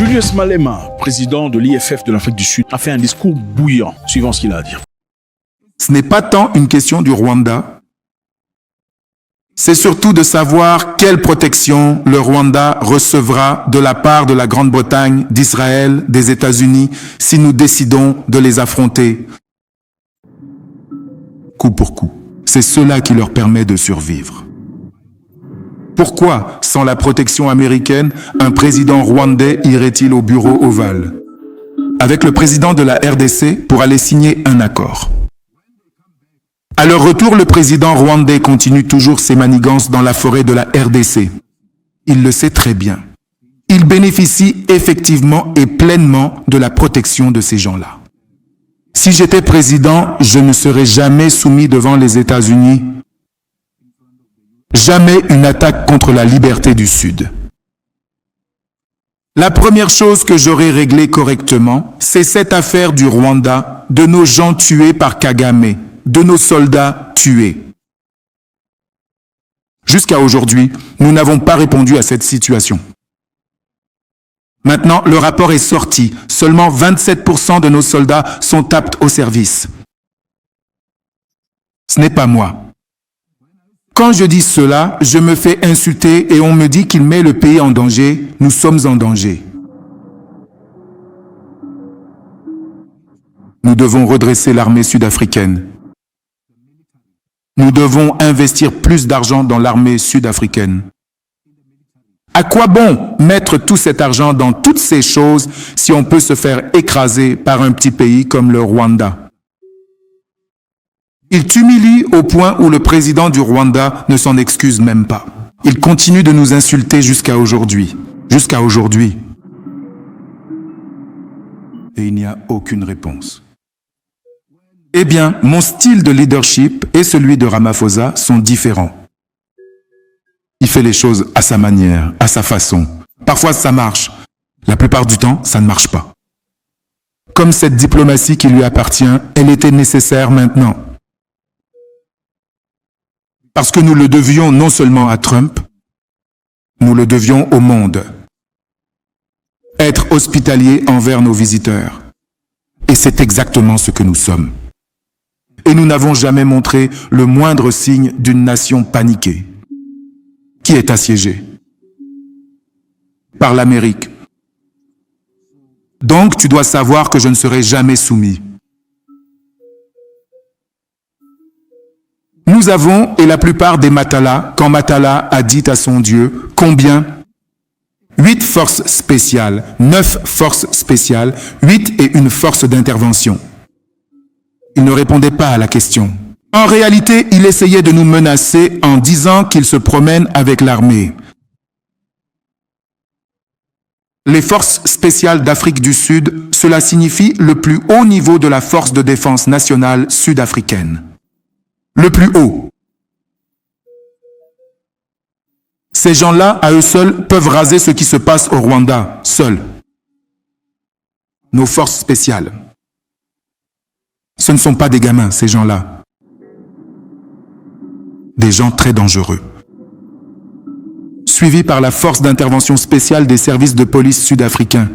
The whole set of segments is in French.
Julius Malema, président de l'IFF de l'Afrique du Sud, a fait un discours bouillant, suivant ce qu'il a à dire. Ce n'est pas tant une question du Rwanda, c'est surtout de savoir quelle protection le Rwanda recevra de la part de la Grande-Bretagne, d'Israël, des États-Unis, si nous décidons de les affronter coup pour coup. C'est cela qui leur permet de survivre. Pourquoi, sans la protection américaine, un président rwandais irait-il au bureau ovale avec le président de la RDC pour aller signer un accord? À leur retour, le président rwandais continue toujours ses manigances dans la forêt de la RDC. Il le sait très bien. Il bénéficie effectivement et pleinement de la protection de ces gens-là. Si j'étais président, je ne serais jamais soumis devant les États-Unis. Jamais une attaque contre la liberté du Sud. La première chose que j'aurais réglée correctement, c'est cette affaire du Rwanda, de nos gens tués par Kagame, de nos soldats tués. Jusqu'à aujourd'hui, nous n'avons pas répondu à cette situation. Maintenant, le rapport est sorti. Seulement 27% de nos soldats sont aptes au service. Ce n'est pas moi. Quand je dis cela, je me fais insulter et on me dit qu'il met le pays en danger. Nous sommes en danger. Nous devons redresser l'armée sud-africaine. Nous devons investir plus d'argent dans l'armée sud-africaine. À quoi bon mettre tout cet argent dans toutes ces choses si on peut se faire écraser par un petit pays comme le Rwanda? Il t'humilie au point où le président du Rwanda ne s'en excuse même pas. Il continue de nous insulter jusqu'à aujourd'hui. Jusqu'à aujourd'hui. Et il n'y a aucune réponse. Eh bien, mon style de leadership et celui de Ramaphosa sont différents. Il fait les choses à sa manière, à sa façon. Parfois, ça marche. La plupart du temps, ça ne marche pas. Comme cette diplomatie qui lui appartient, elle était nécessaire maintenant. Parce que nous le devions non seulement à Trump, nous le devions au monde. Être hospitalier envers nos visiteurs. Et c'est exactement ce que nous sommes. Et nous n'avons jamais montré le moindre signe d'une nation paniquée, qui est assiégée par l'Amérique. Donc, tu dois savoir que je ne serai jamais soumis. Nous avons, et la plupart des Matala, quand Matala a dit à son Dieu, combien? 8 forces spéciales, 9 forces spéciales, 8 et une force d'intervention. Il ne répondait pas à la question. En réalité, il essayait de nous menacer en disant qu'il se promène avec l'armée. Les forces spéciales d'Afrique du Sud, cela signifie le plus haut niveau de la force de défense nationale sud-africaine. Le plus haut. Ces gens-là, à eux seuls, peuvent raser ce qui se passe au Rwanda, seuls. Nos forces spéciales. Ce ne sont pas des gamins, ces gens-là. Des gens très dangereux. Suivis par la force d'intervention spéciale des services de police sud-africains.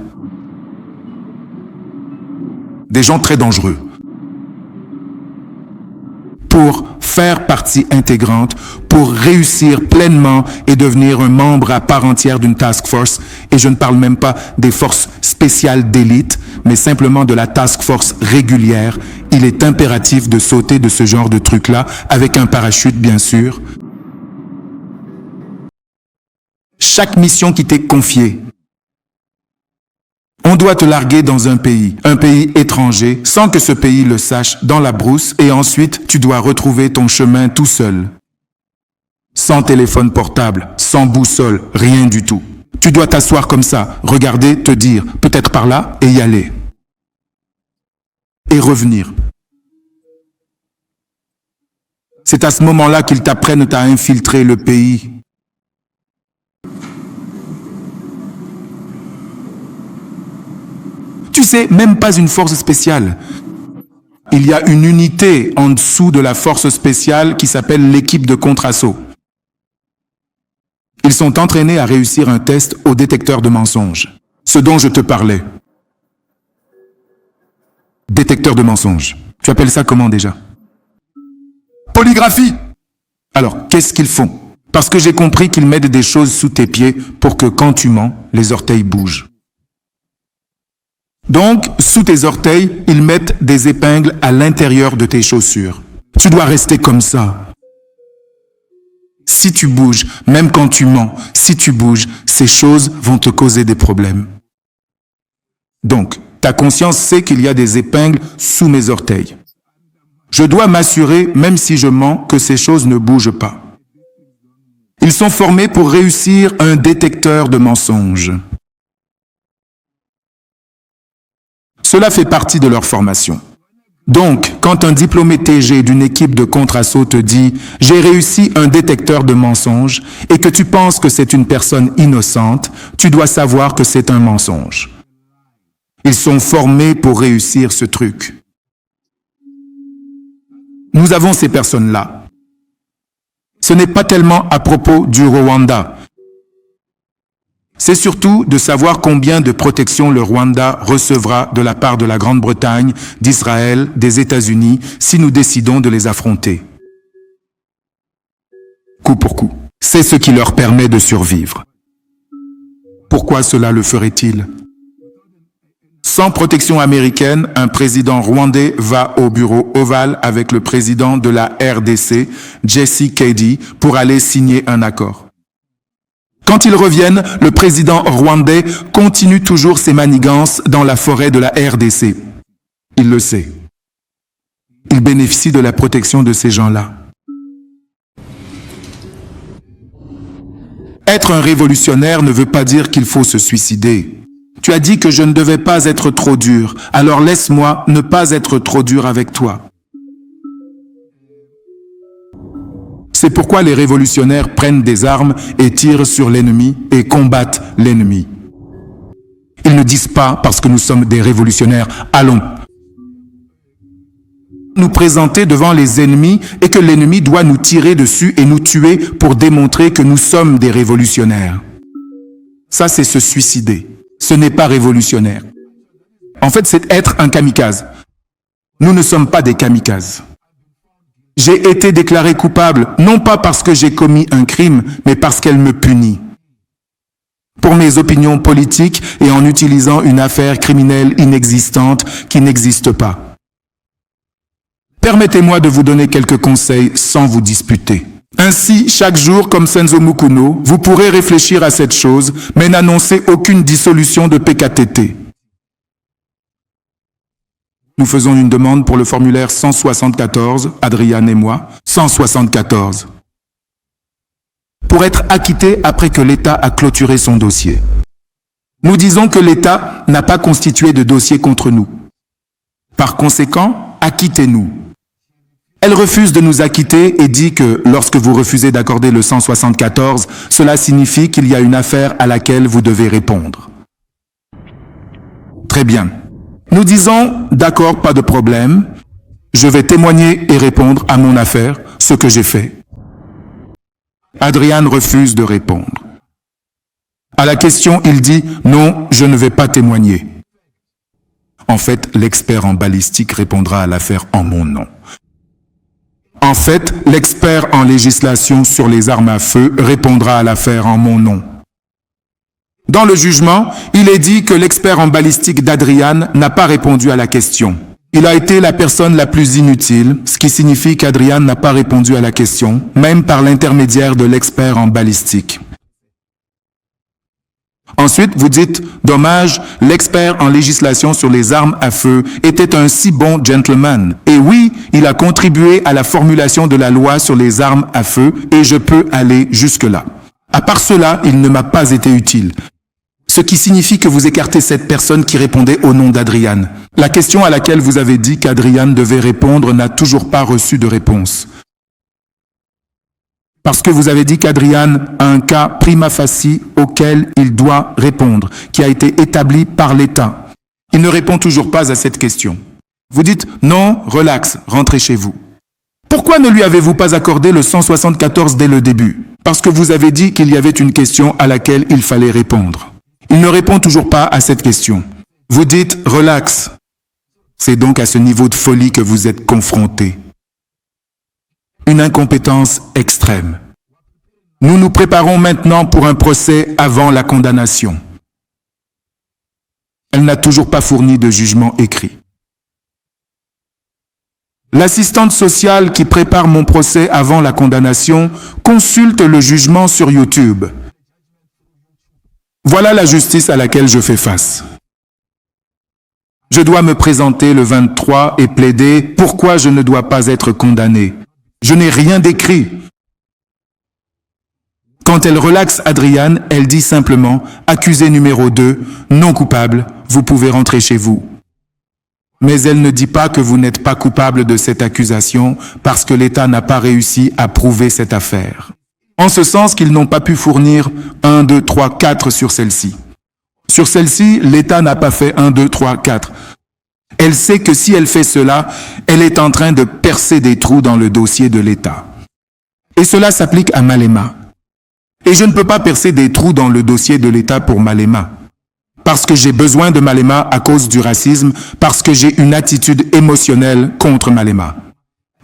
Des gens très dangereux. Pour faire partie intégrante, pour réussir pleinement et devenir un membre à part entière d'une task force, et je ne parle même pas des forces spéciales d'élite, mais simplement de la task force régulière, il est impératif de sauter de ce genre de truc-là, avec un parachute bien sûr. Chaque mission qui t'est confiée, on doit te larguer dans un pays étranger, sans que ce pays le sache, dans la brousse, et ensuite tu dois retrouver ton chemin tout seul. Sans téléphone portable, sans boussole, rien du tout. Tu dois t'asseoir comme ça, regarder, te dire, peut-être par là, et y aller. Et revenir. C'est à ce moment-là qu'ils t'apprennent à infiltrer le pays. Tu sais, même pas une force spéciale. Il y a une unité en dessous de la force spéciale qui s'appelle l'équipe de contre-assaut. Ils sont entraînés à réussir un test au détecteur de mensonges. Ce dont je te parlais. Détecteur de mensonges. Tu appelles ça comment déjà? Polygraphie! Alors, qu'est-ce qu'ils font? Parce que j'ai compris qu'ils mettent des choses sous tes pieds pour que quand tu mens, les orteils bougent. Donc, sous tes orteils, ils mettent des épingles à l'intérieur de tes chaussures. Tu dois rester comme ça. Si tu bouges, même quand tu mens, si tu bouges, ces choses vont te causer des problèmes. Donc, ta conscience sait qu'il y a des épingles sous mes orteils. Je dois m'assurer, même si je mens, que ces choses ne bougent pas. Ils sont formés pour réussir un détecteur de mensonges. Cela fait partie de leur formation. Donc, quand un diplômé TG d'une équipe de contre-assaut te dit « J'ai réussi un détecteur de mensonges » et que tu penses que c'est une personne innocente, tu dois savoir que c'est un mensonge. Ils sont formés pour réussir ce truc. Nous avons ces personnes-là. Ce n'est pas tellement à propos du Rwanda. C'est surtout de savoir combien de protection le Rwanda recevra de la part de la Grande-Bretagne, d'Israël, des États-Unis, si nous décidons de les affronter. Coup pour coup. C'est ce qui leur permet de survivre. Pourquoi cela le ferait-il? Sans protection américaine, un président rwandais va au bureau ovale avec le président de la RDC, Jesse Kedi, pour aller signer un accord. Quand ils reviennent, le président rwandais continue toujours ses manigances dans la forêt de la RDC. Il le sait. Il bénéficie de la protection de ces gens-là. Être un révolutionnaire ne veut pas dire qu'il faut se suicider. Tu as dit que je ne devais pas être trop dur, alors laisse-moi ne pas être trop dur avec toi. C'est pourquoi les révolutionnaires prennent des armes et tirent sur l'ennemi et combattent l'ennemi. Ils ne disent pas, parce que nous sommes des révolutionnaires, allons nous présenter devant les ennemis et que l'ennemi doit nous tirer dessus et nous tuer pour démontrer que nous sommes des révolutionnaires. Ça, c'est se suicider. Ce n'est pas révolutionnaire. En fait, c'est être un kamikaze. Nous ne sommes pas des kamikazes. J'ai été déclaré coupable, non pas parce que j'ai commis un crime, mais parce qu'elle me punit. Pour mes opinions politiques et en utilisant une affaire criminelle inexistante qui n'existe pas. Permettez-moi de vous donner quelques conseils sans vous disputer. Ainsi, chaque jour, comme Senzo Mukuno, vous pourrez réfléchir à cette chose, mais n'annoncez aucune dissolution de PKTT. Nous faisons une demande pour le formulaire 174, Adrian et moi, 174. Pour être acquitté après que l'État a clôturé son dossier. Nous disons que l'État n'a pas constitué de dossier contre nous. Par conséquent, acquittez-nous. Elle refuse de nous acquitter et dit que lorsque vous refusez d'accorder le 174, cela signifie qu'il y a une affaire à laquelle vous devez répondre. Très bien. Nous disons, d'accord, pas de problème, je vais témoigner et répondre à mon affaire, ce que j'ai fait. Adrian refuse de répondre. À la question, il dit, non, je ne vais pas témoigner. En fait, l'expert en balistique répondra à l'affaire en mon nom. En fait, l'expert en législation sur les armes à feu répondra à l'affaire en mon nom. Dans le jugement, il est dit que l'expert en balistique d'Adrian n'a pas répondu à la question. Il a été la personne la plus inutile, ce qui signifie qu'Adrian n'a pas répondu à la question, même par l'intermédiaire de l'expert en balistique. Ensuite, vous dites, dommage, l'expert en législation sur les armes à feu était un si bon gentleman. Et oui, il a contribué à la formulation de la loi sur les armes à feu et je peux aller jusque-là. À part cela, il ne m'a pas été utile. Ce qui signifie que vous écartez cette personne qui répondait au nom d'Adrian. La question à laquelle vous avez dit qu'Adrian devait répondre n'a toujours pas reçu de réponse. Parce que vous avez dit qu'Adrian a un cas prima facie auquel il doit répondre, qui a été établi par l'État. Il ne répond toujours pas à cette question. Vous dites, non, relax, rentrez chez vous. Pourquoi ne lui avez-vous pas accordé le 174 dès le début? Parce que vous avez dit qu'il y avait une question à laquelle il fallait répondre. Il ne répond toujours pas à cette question. Vous dites « relax ». C'est donc à ce niveau de folie que vous êtes confrontés. Une incompétence extrême. Nous nous préparons maintenant pour un procès avant la condamnation. Elle n'a toujours pas fourni de jugement écrit. L'assistante sociale qui prépare mon procès avant la condamnation consulte le jugement sur YouTube. Voilà la justice à laquelle je fais face. Je dois me présenter le 23 et plaider pourquoi je ne dois pas être condamné. Je n'ai rien d'écrit. Quand elle relaxe Adriane, elle dit simplement « Accusé numéro 2, non coupable, vous pouvez rentrer chez vous ». Mais elle ne dit pas que vous n'êtes pas coupable de cette accusation parce que l'État n'a pas réussi à prouver cette affaire. En ce sens qu'ils n'ont pas pu fournir 1, 2, 3, 4 sur celle-ci. Sur celle-ci, l'État n'a pas fait 1, 2, 3, 4. Elle sait que si elle fait cela, elle est en train de percer des trous dans le dossier de l'État. Et cela s'applique à Malema. Et je ne peux pas percer des trous dans le dossier de l'État pour Malema. Parce que j'ai besoin de Malema à cause du racisme, parce que j'ai une attitude émotionnelle contre Malema.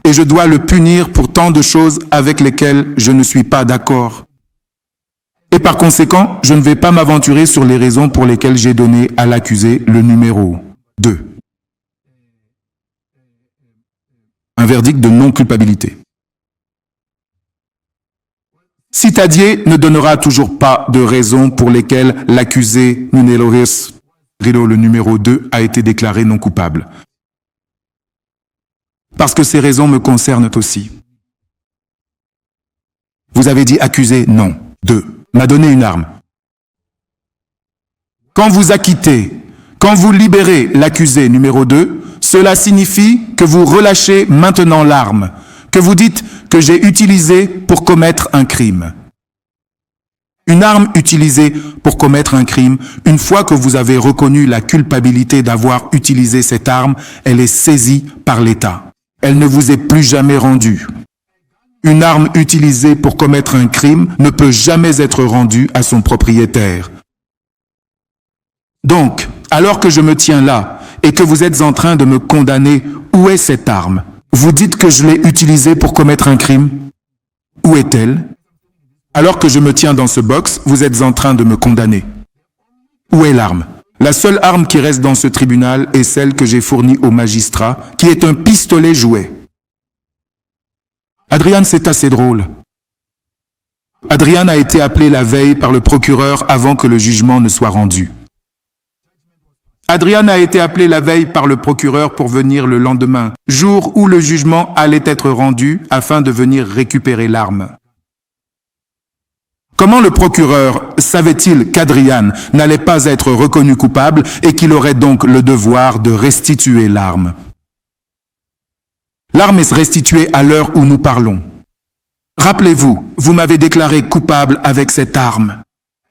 Et je dois le punir pour tant de choses avec lesquelles je ne suis pas d'accord. Et par conséquent, je ne vais pas m'aventurer sur les raisons pour lesquelles j'ai donné à l'accusé le numéro 2. Un verdict de non-culpabilité. Citadier ne donnera toujours pas de raisons pour lesquelles l'accusé Nuneloris Rilo, le numéro 2, a été déclaré non coupable. Parce que ces raisons me concernent aussi. Vous avez dit accusé, non. 2. M'a donné une arme. Quand vous acquittez, quand vous libérez l'accusé numéro 2, cela signifie que vous relâchez maintenant l'arme, que vous dites que j'ai utilisé pour commettre un crime. Une arme utilisée pour commettre un crime, une fois que vous avez reconnu la culpabilité d'avoir utilisé cette arme, elle est saisie par l'État. Elle ne vous est plus jamais rendue. Une arme utilisée pour commettre un crime ne peut jamais être rendue à son propriétaire. Donc, alors que je me tiens là et que vous êtes en train de me condamner, où est cette arme? Vous dites que je l'ai utilisée pour commettre un crime. Où est-elle? Alors que je me tiens dans ce box, vous êtes en train de me condamner. Où est l'arme? La seule arme qui reste dans ce tribunal est celle que j'ai fournie au magistrat, qui est un pistolet jouet. Adriane, c'est assez drôle. Adriane a été appelée la veille par le procureur avant que le jugement ne soit rendu. Adriane a été appelée la veille par le procureur pour venir le lendemain, jour où le jugement allait être rendu afin de venir récupérer l'arme. Comment le procureur savait-il qu'Adriane n'allait pas être reconnu coupable et qu'il aurait donc le devoir de restituer l'arme? L'arme est restituée à l'heure où nous parlons. Rappelez-vous, vous m'avez déclaré coupable avec cette arme.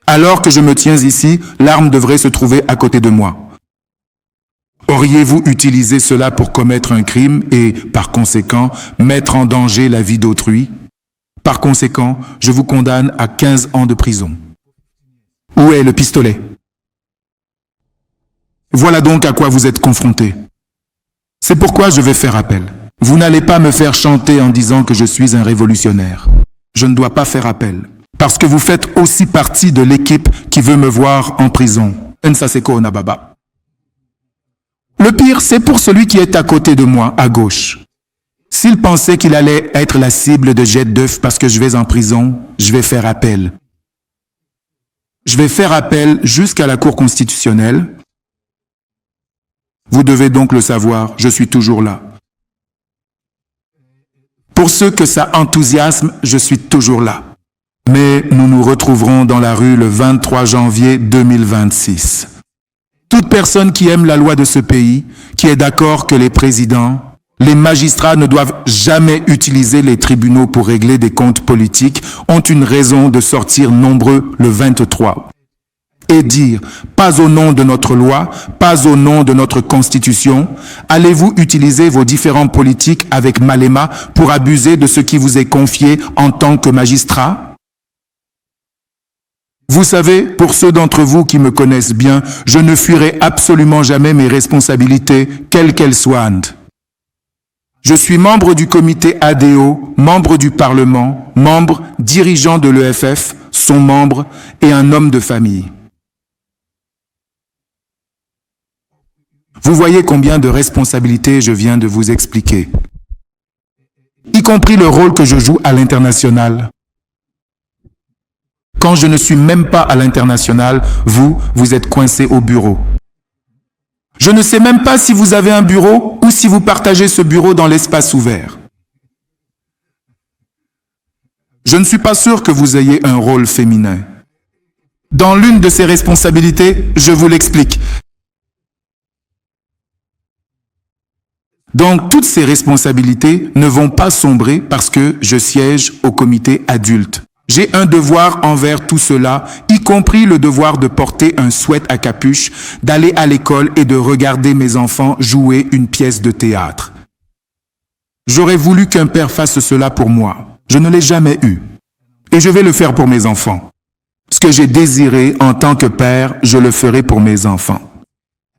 Alors que je me tiens ici, l'arme devrait se trouver à côté de moi. Auriez-vous utilisé cela pour commettre un crime et, par conséquent, mettre en danger la vie d'autrui? Par conséquent, je vous condamne à 15 ans de prison. Où est le pistolet? Voilà donc à quoi vous êtes confrontés. C'est pourquoi je vais faire appel. Vous n'allez pas me faire chanter en disant que je suis un révolutionnaire. Je ne dois pas faire appel. Parce que vous faites aussi partie de l'équipe qui veut me voir en prison. Nsaseko Nababa. Le pire, c'est pour celui qui est à côté de moi, à gauche. S'il pensait qu'il allait être la cible de jet d'œufs parce que je vais en prison, je vais faire appel. Je vais faire appel jusqu'à la Cour constitutionnelle. Vous devez donc le savoir, je suis toujours là. Pour ceux que ça enthousiasme, je suis toujours là. Mais nous nous retrouverons dans la rue le 23 janvier 2026. Toute personne qui aime la loi de ce pays, qui est d'accord que les présidents, les magistrats ne doivent jamais utiliser les tribunaux pour régler des comptes politiques, ont une raison de sortir nombreux le 23. Et dire, pas au nom de notre loi, pas au nom de notre constitution, allez-vous utiliser vos différents politiques avec Malema pour abuser de ce qui vous est confié en tant que magistrat? Vous savez, pour ceux d'entre vous qui me connaissent bien, je ne fuirai absolument jamais mes responsabilités, quelles qu'elles soient. Je suis membre du comité ADO, membre du Parlement, membre, dirigeant de l'EFF, son membre et un homme de famille. Vous voyez combien de responsabilités je viens de vous expliquer, y compris le rôle que je joue à l'international. Quand je ne suis même pas à l'international, vous êtes coincé au bureau. Je ne sais même pas si vous avez un bureau ou si vous partagez ce bureau dans l'espace ouvert. Je ne suis pas sûr que vous ayez un rôle féminin. Dans l'une de ces responsabilités, je vous l'explique. Donc, toutes ces responsabilités ne vont pas sombrer parce que je siège au comité adulte. J'ai un devoir envers tout cela, y compris le devoir de porter un sweat à capuche, d'aller à l'école et de regarder mes enfants jouer une pièce de théâtre. J'aurais voulu qu'un père fasse cela pour moi. Je ne l'ai jamais eu. Et je vais le faire pour mes enfants. Ce que j'ai désiré en tant que père, je le ferai pour mes enfants.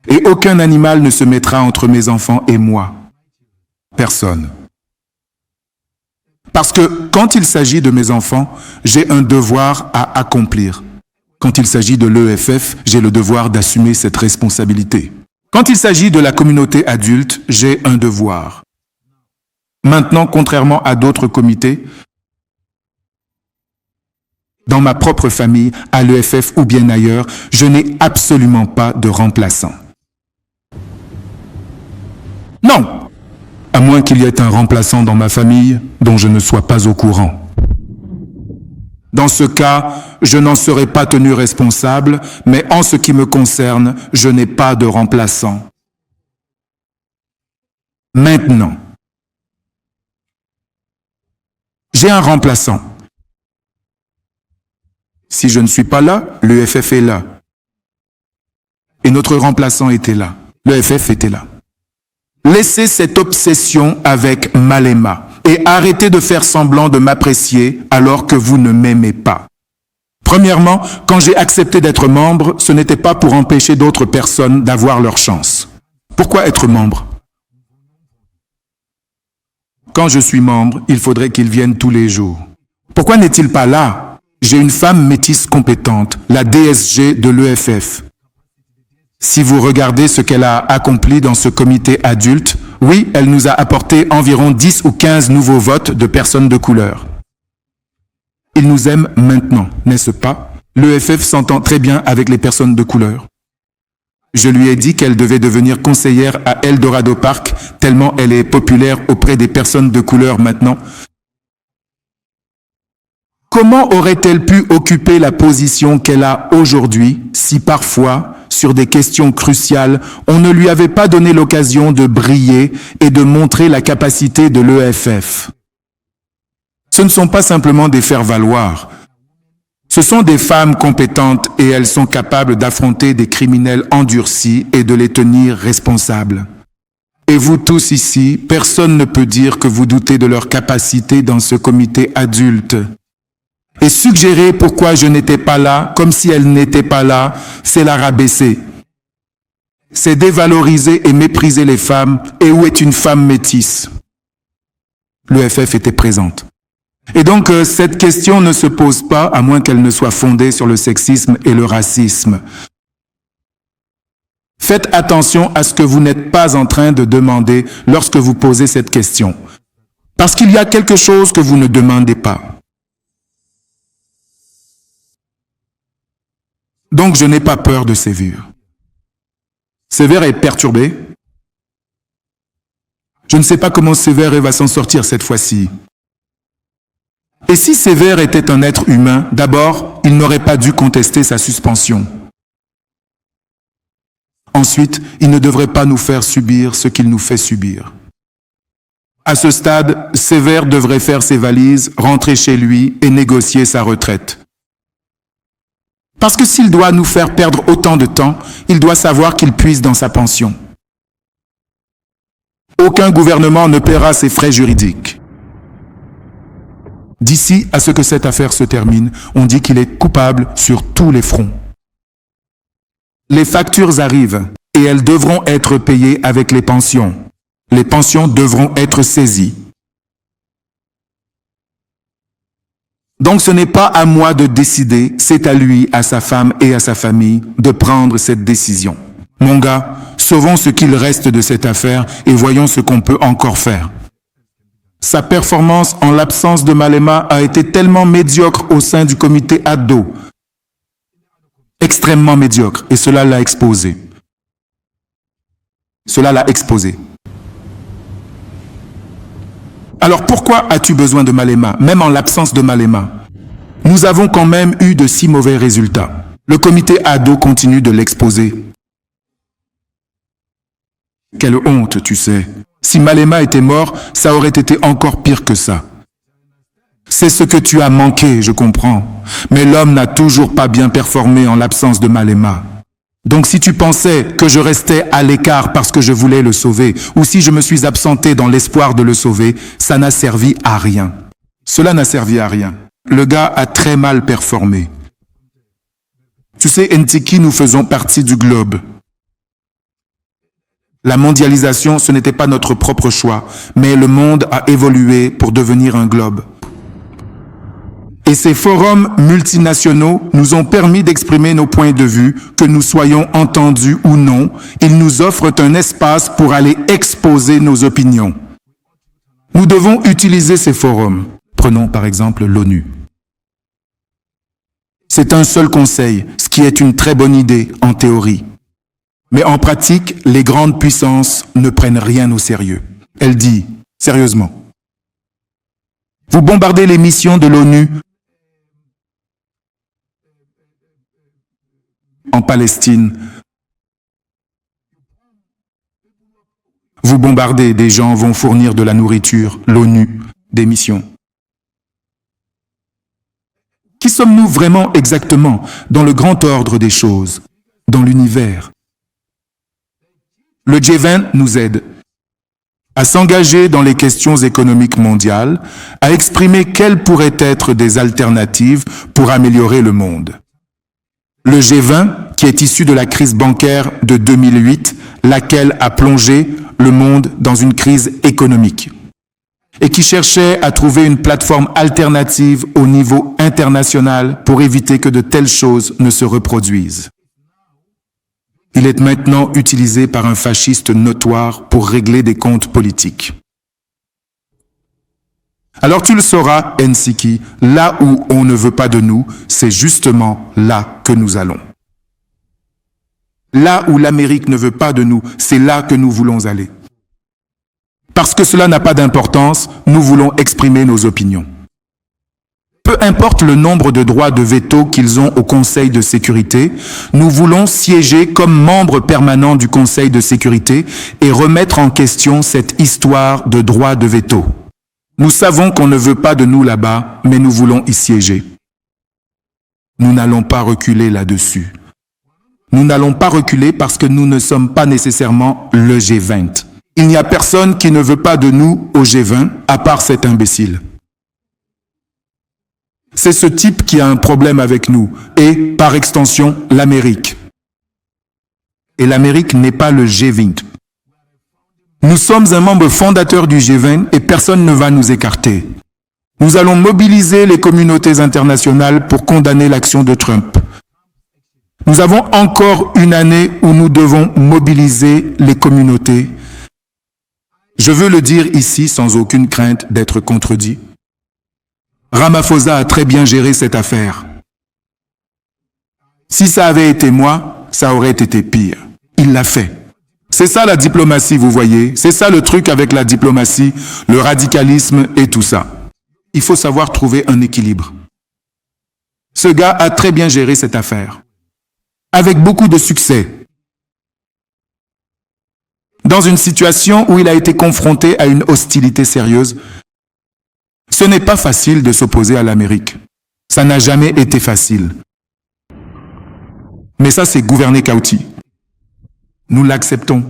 Et aucun animal ne se mettra entre mes enfants et moi. Personne. Parce que quand il s'agit de mes enfants, j'ai un devoir à accomplir. Quand il s'agit de l'EFF, j'ai le devoir d'assumer cette responsabilité. Quand il s'agit de la communauté adulte, j'ai un devoir. Maintenant, contrairement à d'autres comités, dans ma propre famille, à l'EFF ou bien ailleurs, je n'ai absolument pas de remplaçant. Non! À moins qu'il y ait un remplaçant dans ma famille dont je ne sois pas au courant. Dans ce cas, je n'en serai pas tenu responsable, mais en ce qui me concerne, je n'ai pas de remplaçant. Maintenant, j'ai un remplaçant. Si je ne suis pas là, l'EFF est là. Et notre remplaçant était là. L'EFF était là. Laissez cette obsession avec Malema et arrêtez de faire semblant de m'apprécier alors que vous ne m'aimez pas. Premièrement, quand j'ai accepté d'être membre, ce n'était pas pour empêcher d'autres personnes d'avoir leur chance. Pourquoi être membre? Quand je suis membre, il faudrait qu'il vienne tous les jours. Pourquoi n'est-il pas là? J'ai une femme métisse compétente, la DSG de l'EFF. Si vous regardez ce qu'elle a accompli dans ce comité adulte, oui, elle nous a apporté environ 10 ou 15 nouveaux votes de personnes de couleur. Il nous aime maintenant, n'est-ce pas? L'EFF s'entend très bien avec les personnes de couleur. Je lui ai dit qu'elle devait devenir conseillère à Eldorado Park, tellement elle est populaire auprès des personnes de couleur maintenant. Comment aurait-elle pu occuper la position qu'elle a aujourd'hui si parfois, sur des questions cruciales, on ne lui avait pas donné l'occasion de briller et de montrer la capacité de l'EFF? Ce ne sont pas simplement des faire-valoir. Ce sont des femmes compétentes et elles sont capables d'affronter des criminels endurcis et de les tenir responsables. Et vous tous ici, personne ne peut dire que vous doutez de leur capacité dans ce comité adulte. Et suggérer pourquoi je n'étais pas là, comme si elle n'était pas là, c'est la rabaisser. C'est dévaloriser et mépriser les femmes. Et où est une femme métisse? L'EFF était présente. Et donc, cette question ne se pose pas, à moins qu'elle ne soit fondée sur le sexisme et le racisme. Faites attention à ce que vous n'êtes pas en train de demander lorsque vous posez cette question. Parce qu'il y a quelque chose que vous ne demandez pas. Donc, je n'ai pas peur de Sévère. Sévère est perturbé. Je ne sais pas comment Sévère va s'en sortir cette fois-ci. Et si Sévère était un être humain, d'abord, il n'aurait pas dû contester sa suspension. Ensuite, il ne devrait pas nous faire subir ce qu'il nous fait subir. À ce stade, Sévère devrait faire ses valises, rentrer chez lui et négocier sa retraite. Parce que s'il doit nous faire perdre autant de temps, il doit savoir qu'il puise dans sa pension. Aucun gouvernement ne paiera ses frais juridiques. D'ici à ce que cette affaire se termine, on dit qu'il est coupable sur tous les fronts. Les factures arrivent et elles devront être payées avec les pensions. Les pensions devront être saisies. Donc ce n'est pas à moi de décider, c'est à lui, à sa femme et à sa famille de prendre cette décision. Mon gars, sauvons ce qu'il reste de cette affaire et voyons ce qu'on peut encore faire. Sa performance en l'absence de Malema a été tellement médiocre au sein du comité Ado. Extrêmement médiocre. Et cela l'a exposé. Cela l'a exposé. Alors pourquoi as-tu besoin de Malema, même en l'absence de Malema? Nous avons quand même eu de si mauvais résultats. Le comité Ado continue de l'exposer. Quelle honte, tu sais. Si Malema était mort, ça aurait été encore pire que ça. C'est ce que tu as manqué, je comprends. Mais l'homme n'a toujours pas bien performé en l'absence de Malema. Donc si tu pensais que je restais à l'écart parce que je voulais le sauver, ou si je me suis absenté dans l'espoir de le sauver, ça n'a servi à rien. Cela n'a servi à rien. Le gars a très mal performé. Tu sais, Ntiki, nous faisons partie du globe. La mondialisation, ce n'était pas notre propre choix, mais le monde a évolué pour devenir un globe. Et ces forums multinationaux nous ont permis d'exprimer nos points de vue, que nous soyons entendus ou non. Ils nous offrent un espace pour aller exposer nos opinions. Nous devons utiliser ces forums. Prenons par exemple l'ONU. C'est un seul conseil, ce qui est une très bonne idée en théorie. Mais en pratique, les grandes puissances ne prennent rien au sérieux. Elle dit, sérieusement, vous bombardez les missions de l'ONU en Palestine. Vous bombardez, des gens vont fournir de la nourriture, l'ONU, des missions. Qui sommes-nous vraiment exactement dans le grand ordre des choses, dans l'univers? Le G20 nous aide à s'engager dans les questions économiques mondiales, à exprimer quelles pourraient être des alternatives pour améliorer le monde. Le G20, qui est issu de la crise bancaire de 2008, laquelle a plongé le monde dans une crise économique, et qui cherchait à trouver une plateforme alternative au niveau international pour éviter que de telles choses ne se reproduisent. Il est maintenant utilisé par un fasciste notoire pour régler des comptes politiques. Alors tu le sauras, Nsiki, là où on ne veut pas de nous, c'est justement là que nous allons. Là où l'Amérique ne veut pas de nous, c'est là que nous voulons aller. Parce que cela n'a pas d'importance, nous voulons exprimer nos opinions. Peu importe le nombre de droits de veto qu'ils ont au Conseil de sécurité, nous voulons siéger comme membres permanents du Conseil de sécurité et remettre en question cette histoire de droits de veto. Nous savons qu'on ne veut pas de nous là-bas, mais nous voulons y siéger. Nous n'allons pas reculer là-dessus. Nous n'allons pas reculer parce que nous ne sommes pas nécessairement le G20. Il n'y a personne qui ne veut pas de nous au G20, à part cet imbécile. C'est ce type qui a un problème avec nous, et, par extension, l'Amérique. Et l'Amérique n'est pas le G20. Nous sommes un membre fondateur du G20 et personne ne va nous écarter. Nous allons mobiliser les communautés internationales pour condamner l'action de Trump. Nous avons encore une année où nous devons mobiliser les communautés. Je veux le dire ici sans aucune crainte d'être contredit. Ramaphosa a très bien géré cette affaire. Si ça avait été moi, ça aurait été pire. Il l'a fait. C'est ça la diplomatie, vous voyez. C'est ça le truc avec la diplomatie, le radicalisme et tout ça. Il faut savoir trouver un équilibre. Ce gars a très bien géré cette affaire. Avec beaucoup de succès. Dans une situation où il a été confronté à une hostilité sérieuse, ce n'est pas facile de s'opposer à l'Amérique. Ça n'a jamais été facile. Mais ça, c'est gouverner Kauti. Nous l'acceptons.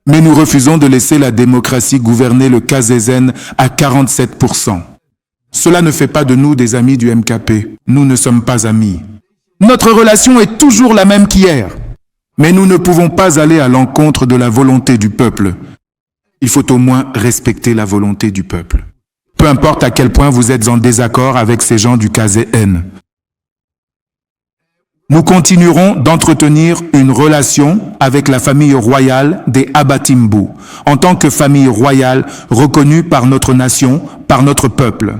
Mais nous refusons de laisser la démocratie gouverner le KZN à 47%. Cela ne fait pas de nous des amis du MKP. Nous ne sommes pas amis. Notre relation est toujours la même qu'hier. Mais nous ne pouvons pas aller à l'encontre de la volonté du peuple. Il faut au moins respecter la volonté du peuple. Peu importe à quel point vous êtes en désaccord avec ces gens du KZN. Nous continuerons d'entretenir une relation avec la famille royale des Abatimbu, en tant que famille royale reconnue par notre nation, par notre peuple.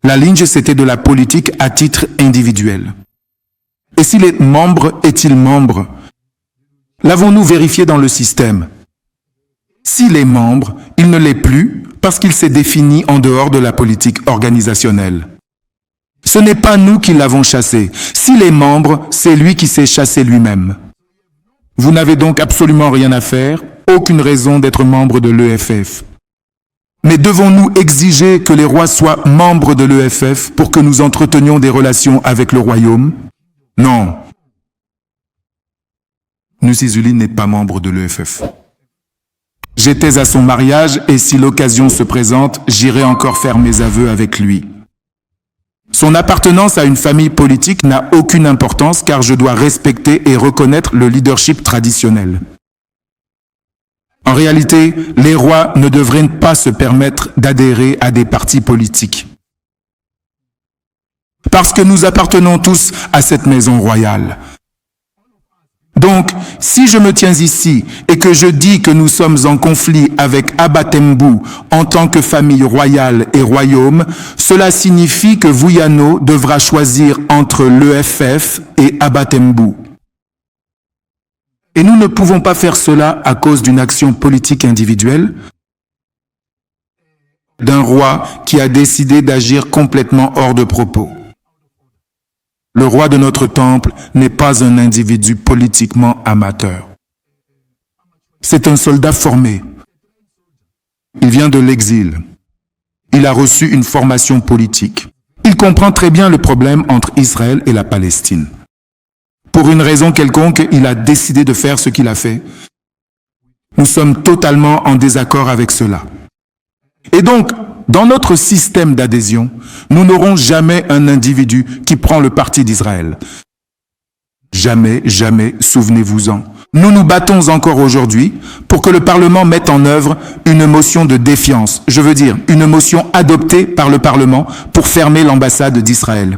La ligne, c'était de la politique à titre individuel. Et s'il est membre, est-il membre? L'avons-nous vérifié dans le système? S'il est membre, il ne l'est plus parce qu'il s'est défini en dehors de la politique organisationnelle. Ce n'est pas nous qui l'avons chassé. S'il est membre, c'est lui qui s'est chassé lui-même. Vous n'avez donc absolument rien à faire, aucune raison d'être membre de l'EFF. Mais devons-nous exiger que les rois soient membres de l'EFF pour que nous entretenions des relations avec le royaume? Non. Nusizuli n'est pas membre de l'EFF. J'étais à son mariage et si l'occasion se présente, j'irai encore faire mes aveux avec lui. Son appartenance à une famille politique n'a aucune importance car je dois respecter et reconnaître le leadership traditionnel. En réalité, les rois ne devraient pas se permettre d'adhérer à des partis politiques. Parce que nous appartenons tous à cette maison royale. Donc, si je me tiens ici et que je dis que nous sommes en conflit avec Abatembu en tant que famille royale et royaume, cela signifie que Vuyano devra choisir entre l'EFF et Abatembu. Et nous ne pouvons pas faire cela à cause d'une action politique individuelle d'un roi qui a décidé d'agir complètement hors de propos. Le roi de notre temple n'est pas un individu politiquement amateur. C'est un soldat formé. Il vient de l'exil. Il a reçu une formation politique. Il comprend très bien le problème entre Israël et la Palestine. Pour une raison quelconque, il a décidé de faire ce qu'il a fait. Nous sommes totalement en désaccord avec cela. Et donc, dans notre système d'adhésion, nous n'aurons jamais un individu qui prend le parti d'Israël. Jamais, jamais, souvenez-vous-en. Nous nous battons encore aujourd'hui pour que le Parlement mette en œuvre une motion de défiance, je veux dire une motion adoptée par le Parlement pour fermer l'ambassade d'Israël.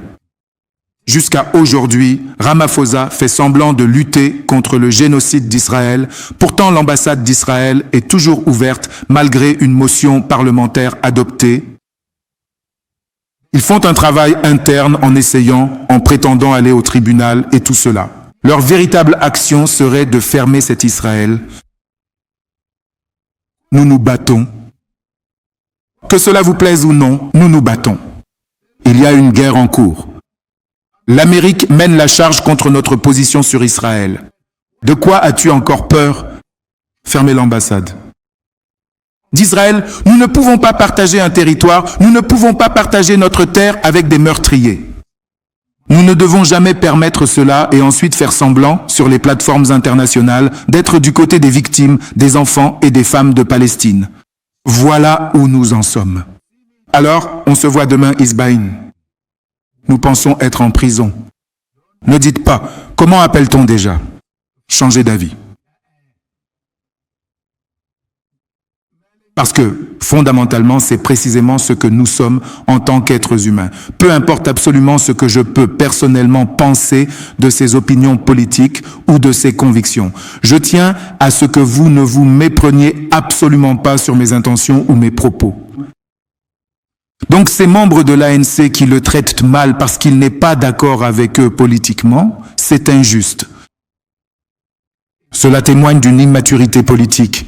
Jusqu'à aujourd'hui, Ramaphosa fait semblant de lutter contre le génocide d'Israël. Pourtant, l'ambassade d'Israël est toujours ouverte malgré une motion parlementaire adoptée. Ils font un travail interne en essayant, en prétendant aller au tribunal et tout cela. Leur véritable action serait de fermer cet Israël. Nous nous battons. Que cela vous plaise ou non, nous nous battons. Il y a une guerre en cours. L'Amérique mène la charge contre notre position sur Israël. De quoi as-tu encore peur? Fermez l'ambassade. D'Israël, nous ne pouvons pas partager un territoire, nous ne pouvons pas partager notre terre avec des meurtriers. Nous ne devons jamais permettre cela et ensuite faire semblant, sur les plateformes internationales, d'être du côté des victimes, des enfants et des femmes de Palestine. Voilà où nous en sommes. Alors, on se voit demain, Isbaïn. Nous pensons être en prison. Ne dites pas, comment appelle-t-on déjà? Changez d'avis. Parce que, fondamentalement, c'est précisément ce que nous sommes en tant qu'êtres humains. Peu importe absolument ce que je peux personnellement penser de ces opinions politiques ou de ces convictions. Je tiens à ce que vous ne vous mépreniez absolument pas sur mes intentions ou mes propos. Donc ces membres de l'ANC qui le traitent mal parce qu'il n'est pas d'accord avec eux politiquement, c'est injuste. Cela témoigne d'une immaturité politique.